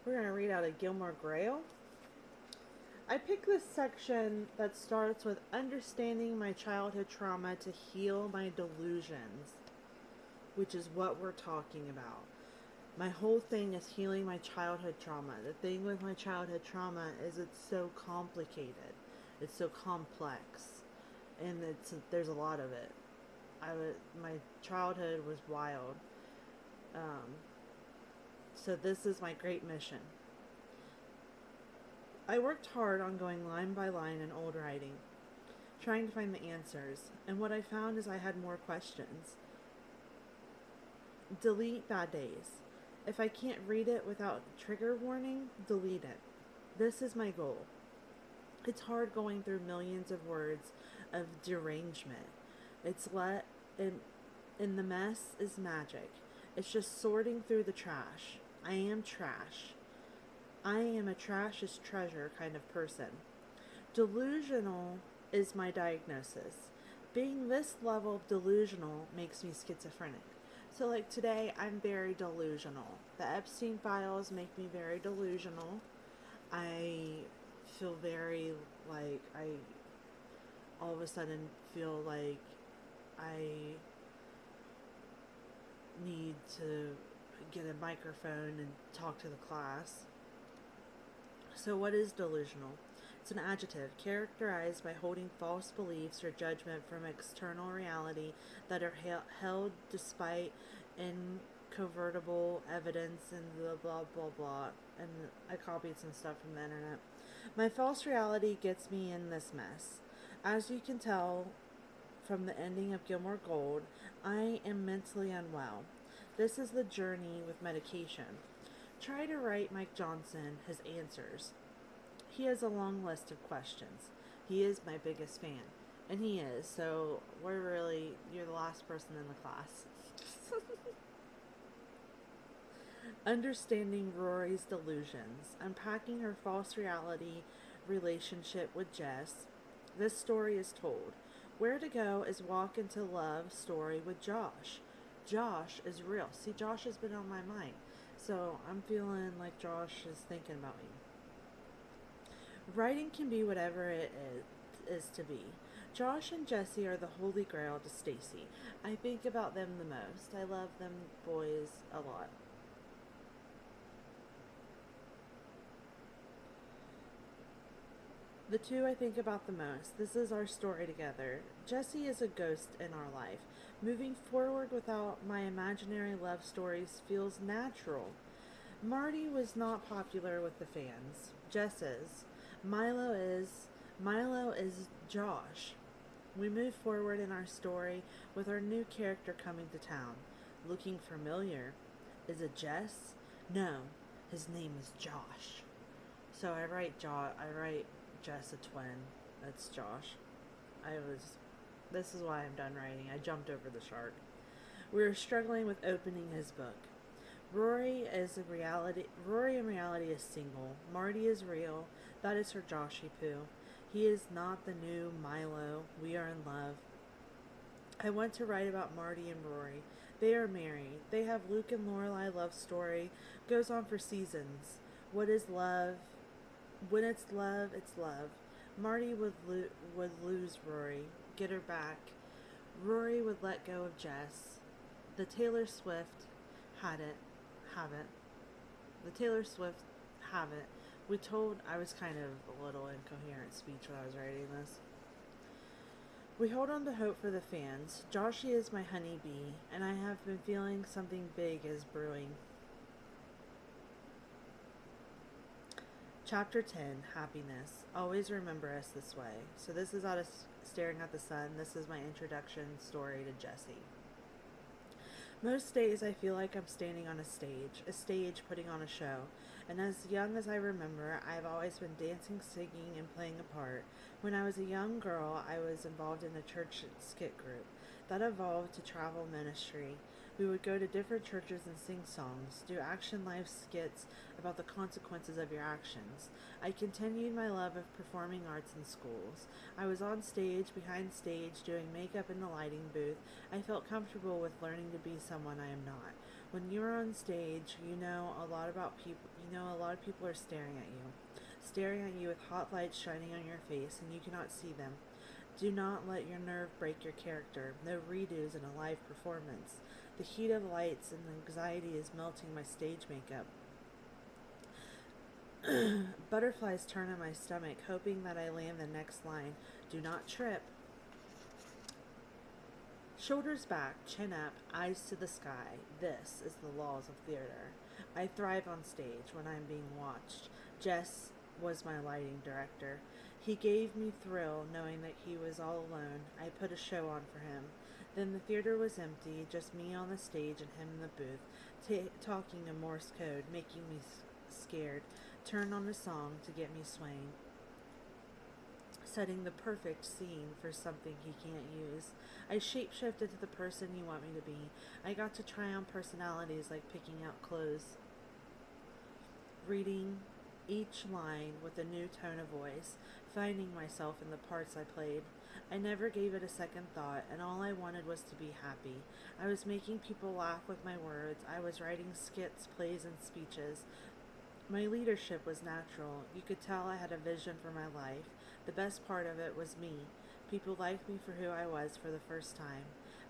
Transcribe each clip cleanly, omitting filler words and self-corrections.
We're going to read out of Gilmore Grail. I picked this section that starts with understanding my childhood trauma to heal my delusions, which is what we're talking about. My whole thing is healing my childhood trauma. The thing with my childhood trauma is it's so complicated. It's so complex. And there's a lot of it. My childhood was wild. So this is my great mission. I worked hard on going line by line in old writing, trying to find the answers, and what I found is I had more questions. Delete bad days. If I can't read it without trigger warning, delete it. This is my goal. It's hard going through millions of words of derangement. It's in the mess is magic. It's just sorting through the trash. I am trash. I am a trash is treasure kind of person. Delusional is my diagnosis. Being this level of delusional makes me schizophrenic. So, like today, I'm very delusional. The Epstein files make me very delusional. I feel very like I all of a sudden feel like I need to get a microphone and talk to the class. So, what is delusional? It's an adjective characterized by holding false beliefs or judgment from external reality that are held despite incontrovertible evidence and blah blah blah blah. And I copied some stuff from the internet. My false reality gets me in this mess. As you can tell from the ending of Gilmore Gold, I am mentally unwell. This is the journey with medication. Try to write Mike Johnson his answers. He has a long list of questions. He is my biggest fan. And he is, so you're the last person in the class. Understanding Rory's delusions. Unpacking her false reality relationship with Jess. This story is told. Where to Go is Walk into Love story with Josh. Josh is real. See, Josh has been on my mind. So I'm feeling like Josh is thinking about me. Writing can be whatever it is to be. Josh and Jesse are the holy grail to Stacy. I think about them the most. I love them boys a lot. The two I think about the most. This is our story together. Jesse is a ghost in our life. Moving forward without my imaginary love stories feels natural. Marty was not popular with the fans. Jess is. Milo is. Milo is Josh. We move forward in our story with our new character coming to town. Looking familiar. Is it Jess? No, his name is Josh. So I write Jess a twin. That's Josh. This is why I'm done writing. I jumped over the shark. We are struggling with opening his book. Rory in reality is single. Marty is real. That is her Joshy Poo. He is not the new Milo. We are in love. I want to write about Marty and Rory. They are married. They have Luke and Lorelai love story. Goes on for seasons. What is love? When it's love, it's love. Marty would lose Rory, get her back. Rory would let go of Jess. The Taylor Swift had it, have it. The Taylor Swift have it. I was kind of a little incoherent speech when I was writing this. We hold on to hope for the fans. Joshy is my honeybee, and I have been feeling something big is brewing. Chapter 10, Happiness. Always remember us this way. So this is out of Staring at the Sun. This is my introduction story to Jesse. Most days I feel like I'm standing on a stage putting on a show. And as young as I remember, I've always been dancing, singing, and playing a part. When I was a young girl, I was involved in a church skit group. That evolved to travel ministry. We would go to different churches and sing songs, do action life skits about the consequences of your actions. I continued my love of performing arts in schools. I was on stage, behind stage, doing makeup in the lighting booth. I felt comfortable with learning to be someone I am not. When you are on stage, you know a lot about people. You know a lot of people are staring at you with hot lights shining on your face, and you cannot see them. Do not let your nerve break your character. No redos in a live performance. The heat of lights and anxiety is melting my stage makeup. Butterflies turn in my stomach, hoping that I land the next line. Do not trip. Shoulders back, chin up, eyes to the sky. This is the laws of theater. I thrive on stage when I'm being watched. Jess was my lighting director. He gave me thrill knowing that he was all alone. I put a show on for him. Then the theater was empty, just me on the stage and him in the booth, talking in Morse code, making me scared. Turned on a song to get me swaying, setting the perfect scene for something he can't use. I shapeshifted to the person you want me to be. I got to try on personalities like picking out clothes, reading each line with a new tone of voice, finding myself in the parts I played. I never gave it a second thought, and all I wanted was to be happy. I was making people laugh with my words. I was writing skits, plays, and speeches. My leadership was natural. You could tell I had a vision for my life. The best part of it was me. People liked me for who I was for the first time.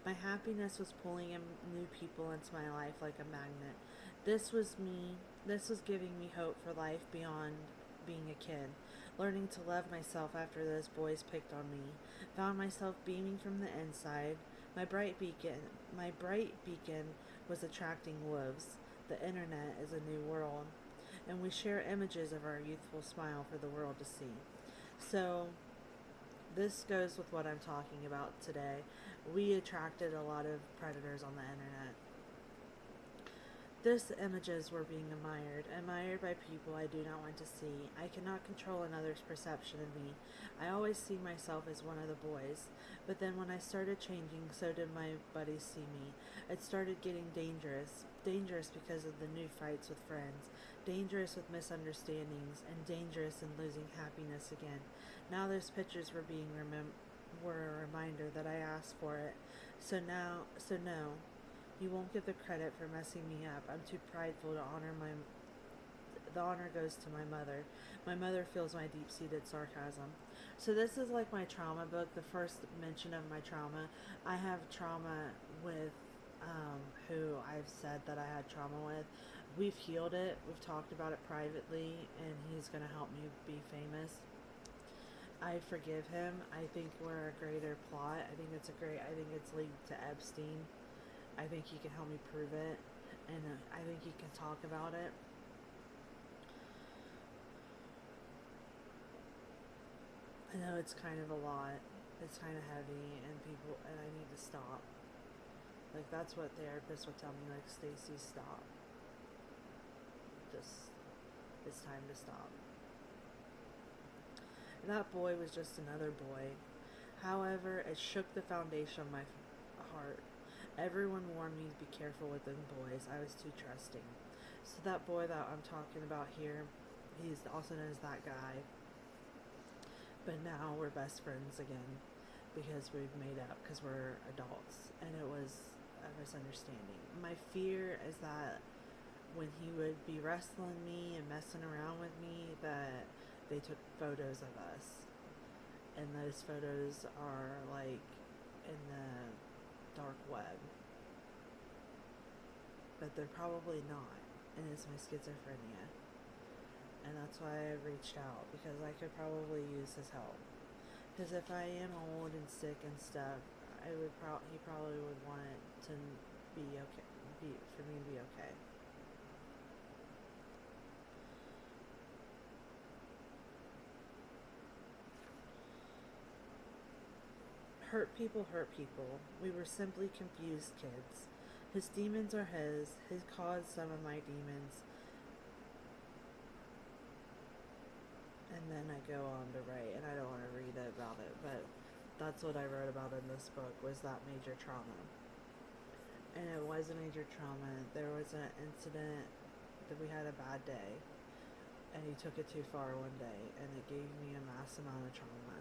My happiness was pulling in new people into my life like a magnet. This was me. This was giving me hope for life beyond being a kid. Learning to love myself after those boys picked on me. Found myself beaming from the inside. My bright beacon was attracting wolves. The internet is a new world, and we share images of our youthful smile for the world to see. So, this goes with what I'm talking about today. We attracted a lot of predators on the internet. These images were being admired by people I do not want to see. I cannot control another's perception of me. I always see myself as one of the boys. But then when I started changing, so did my buddies see me. It started getting dangerous. Dangerous because of the new fights with friends. Dangerous with misunderstandings. And dangerous in losing happiness again. Now those pictures were were a reminder that I asked for it. So no. You won't get the credit for messing me up. I'm too prideful to the honor goes to my mother. My mother feels my deep-seated sarcasm. So this is like my trauma book, the first mention of my trauma. I have trauma with who I've said that I had trauma with. We've healed it. We've talked about it privately, and he's going to help me be famous. I forgive him. I think we're a greater plot. I think it's linked to Epstein. I think he can help me prove it, and I think he can talk about it. I know it's kind of a lot. It's kind of heavy, and I need to stop. Like, that's what therapists would tell me, like, Stacy, stop. It's time to stop. And that boy was just another boy. However, it shook the foundation of my heart. Everyone warned me to be careful with them boys. I was too trusting. So that boy that I'm talking about here, he's also known as that guy. But now we're best friends again because we've made up because we're adults. And it was a misunderstanding. My fear is that when he would be wrestling me and messing around with me, that they took photos of us. And those photos are like in the dark web, but they're probably not, and it's my schizophrenia, and that's why I reached out, because I could probably use his help, because if I am old and sick and stuff, he probably would want it to be okay, for me to be okay. Hurt people hurt people. We were simply confused kids. His demons are his caused some of my demons. And then I go on to write, and I don't want to read about it, but That's what I wrote about in this book, was that major trauma. And it was a major trauma. There was an incident that we had a bad day, and he took it too far one day, and it gave me a mass amount of trauma.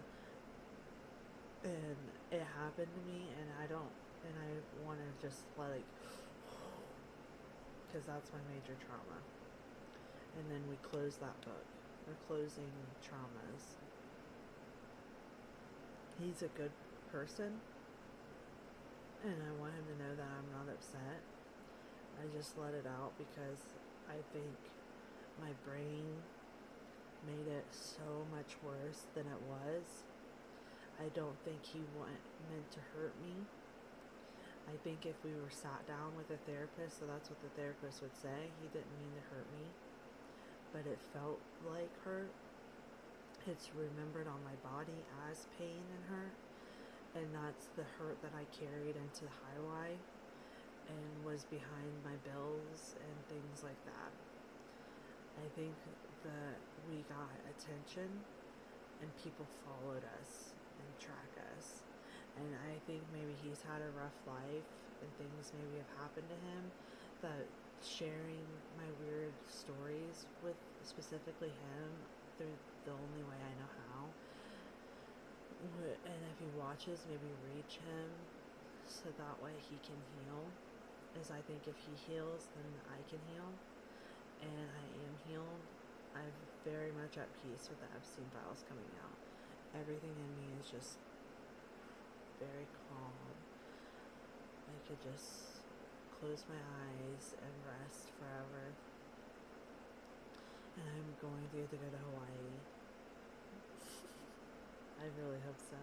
And it happened to me, and I want to just like, because that's my major trauma. And then we close that book. We're closing traumas. He's a good person, and I want him to know that I'm not upset. I just let it out because I think my brain made it so much worse than it was. I don't think he meant to hurt me. I think if we were sat down with a therapist, so that's what the therapist would say, he didn't mean to hurt me, but it felt like hurt. It's remembered on my body as pain and hurt, and that's the hurt that I carried into high Y and was behind my bills and things like that. I think that we got attention and people followed us and track us. And I think maybe he's had a rough life and things maybe have happened to him, that sharing my weird stories with specifically him through the only way I know how. And if he watches, maybe reach him so that way he can heal. As I think if he heals, then I can heal. And I am healed. I'm very much at peace with the Epstein files coming out. Everything in me is just very calm. I could just close my eyes and rest forever. And I'm going through to go to Hawaii. I really hope so.